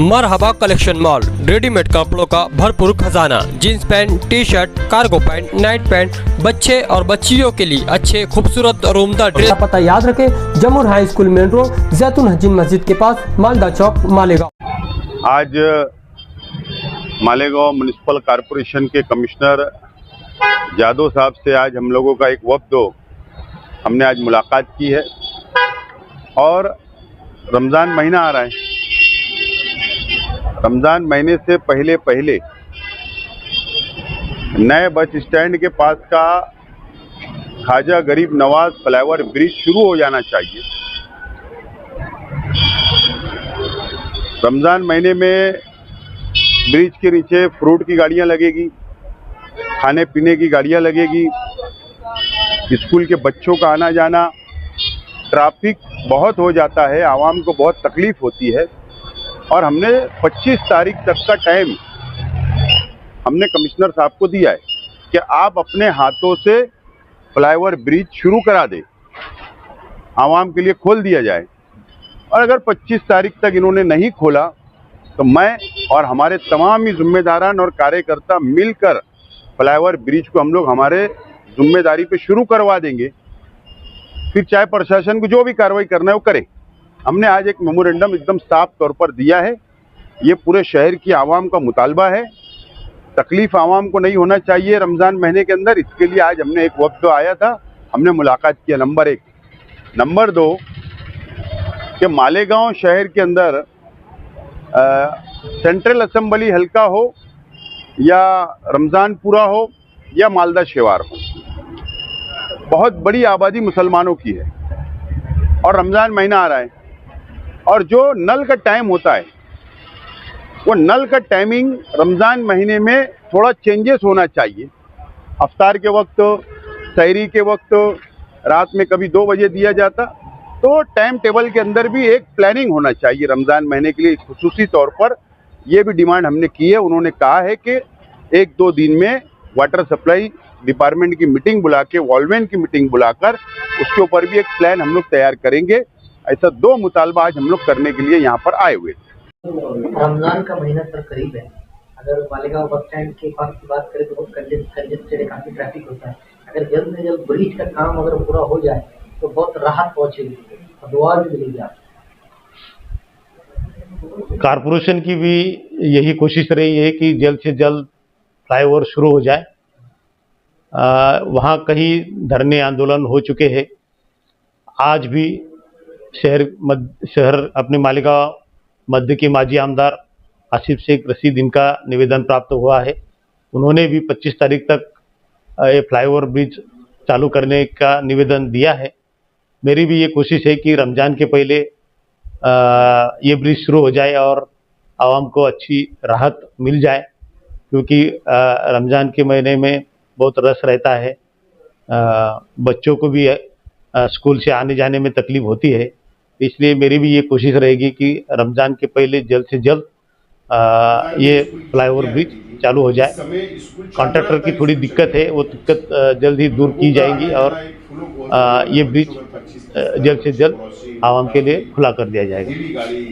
मरहबा collection mall, readymade कपड़ों का भरपूर खजाना, jeans pant, T shirt, cargo pant, night pant, बच्चे और बच्चियों के लिए अच्छे खूबसूरत और उम्दा ड्रेस। पता याद रखें, जमुर हाई स्कूल मेन रोड, जैतून हजीन मस्जिद के पास, मालदा चौक, मालेगांव। आज मालेगांव म्युनिसिपल कॉरपोरेशन के कमिश्नर यादव साहब से आज हम लोगों का एक वफ्द हमने आज मुलाकात की है और रमज़ान महीना आ रहा है। रमज़ान महीने से पहले नए बस स्टैंड के पास का ख्वाजा गरीब नवाज फ्लाईओवर ब्रिज शुरू हो जाना चाहिए। रमज़ान महीने में ब्रिज के नीचे फ्रूट की गाड़ियां लगेगी, खाने पीने की गाड़ियां लगेगी, स्कूल के बच्चों का आना जाना, ट्रैफिक बहुत हो जाता है, आवाम को बहुत तकलीफ होती है। और हमने 25 तारीख तक का टाइम हमने कमिश्नर साहब को दिया है कि आप अपने हाथों से फ्लाईओवर ब्रिज शुरू करा दें, आवाम के लिए खोल दिया जाए। और अगर 25 तारीख तक इन्होंने नहीं खोला तो मैं और हमारे तमाम ही जिम्मेदारान और कार्यकर्ता मिलकर फ्लाईओवर ब्रिज को हम लोग हमारे जिम्मेदारी पे शुरू करवा देंगे। फिर चाहे प्रशासन को जो भी कार्रवाई करना है वो करे। हमने आज एक मेमोरेंडम एकदम साफ तौर पर दिया है। ये पूरे शहर की आवाम का मुतालबा है। तकलीफ आवाम को नहीं होना चाहिए रमज़ान महीने के अंदर, इसके लिए आज हमने एक वक्त आया था, हमने मुलाकात किया। नंबर 1। नंबर 2 कि मालेगांव शहर के अंदर सेंट्रल असेंबली हल्का हो या रमज़ानपुरा हो या मालदा शेवार हो, बहुत बड़ी आबादी मुसलमानों की है और रमज़ान महीना आ रहा है। और जो नल का टाइम होता है वो नल का टाइमिंग रमज़ान महीने में थोड़ा चेंजेस होना चाहिए। अफ्तार के वक्त, सहरी के वक्त, रात में कभी 2 बजे दिया जाता, तो टाइम टेबल के अंदर भी एक प्लानिंग होना चाहिए रमज़ान महीने के लिए। खुसूसी तौर पर ये भी डिमांड हमने की है। उन्होंने कहा है कि 1-2 दिन में वाटर सप्लाई डिपार्टमेंट की मीटिंग बुला के, वॉल्वेन की मीटिंग बुलाकर उसके ऊपर भी एक प्लान हम लोग तैयार करेंगे। ऐसा 2 मुतालबा आज हम लोग करने के लिए यहाँ पर आए हुए। रमजान का महीना सर करीब है। अगर मालेगांव बस स्टैंड के पास की बात करें तो बहुत कंजेस्टेड है, काफी ट्रैफिक होता है। अगर जल्द से जल्द ब्रिज का काम अगर पूरा हो जाए तो बहुत राहत पहुंचेगी और दुआ भी मिलेगी आपको। कारपोरेशन की भी यही कोशिश रही है कि जल्द से जल्द फ्लाईओवर शुरू हो जाए। वहाँ कई धरने आंदोलन हो चुके हैं। आज भी शहर अपने मालेगांव मध्य के माजी आमदार आसिफ शेख रशीद, इनका निवेदन प्राप्त हुआ है। उन्होंने भी 25 तारीख तक ये फ्लाईओवर ब्रिज चालू करने का निवेदन दिया है। मेरी भी ये कोशिश है कि रमज़ान के पहले ये ब्रिज शुरू हो जाए और आवाम को अच्छी राहत मिल जाए, क्योंकि रमज़ान के महीने में बहुत रश रहता है। बच्चों को भी स्कूल से आने जाने में तकलीफ होती है। इसलिए मेरी भी ये कोशिश रहेगी कि रमज़ान के पहले जल्द से जल्द ये फ्लाईओवर ब्रिज चालू हो जाए। कॉन्ट्रैक्टर की थोड़ी दिक्कत है, वो दिक्कत जल्द ही दूर की जाएगी और ये ब्रिज जल्द से जल्द आवाम के लिए खुला कर दिया जाएगा।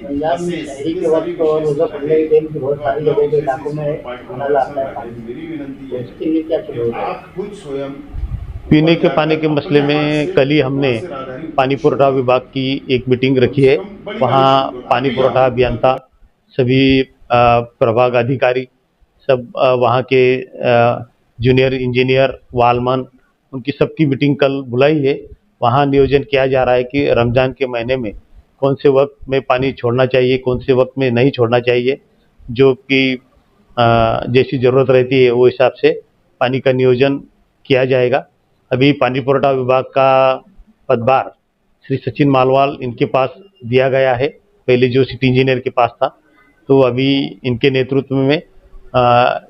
पंजाब में शहरी के वक्त और रोजा पड़ने के टाइम की बहुत सारी जगह के इलाकों में नल आता है पानी, तो इसके लिए क्या चलेगा? पीने के पानी के मसले में कल ही हमने पानी पुरवठा विभाग की एक मीटिंग रखी है। वहाँ पानी पुरवठा अभियंता, सभी प्रभाग अधिकारी, सब वहाँ के जूनियर इंजीनियर, वालमैन, उनकी सबकी मीटिंग कल बुलाई है। वहाँ नियोजन किया जा रहा है कि रमज़ान के महीने में कौन से वक्त में पानी छोड़ना चाहिए, कौन से वक्त में नहीं छोड़ना चाहिए। जो कि जैसी ज़रूरत रहती है वो हिसाब से पानी का नियोजन किया जाएगा। अभी पानी पुरवठा विभाग का पदभार श्री सचिन मालवाल इनके पास दिया गया है, पहले जो सिटी इंजीनियर के पास था। तो अभी इनके नेतृत्व में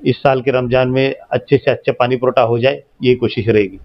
इस साल के रमज़ान में अच्छे से अच्छा पानी पुरवठा हो जाए, ये कोशिश रहेगी।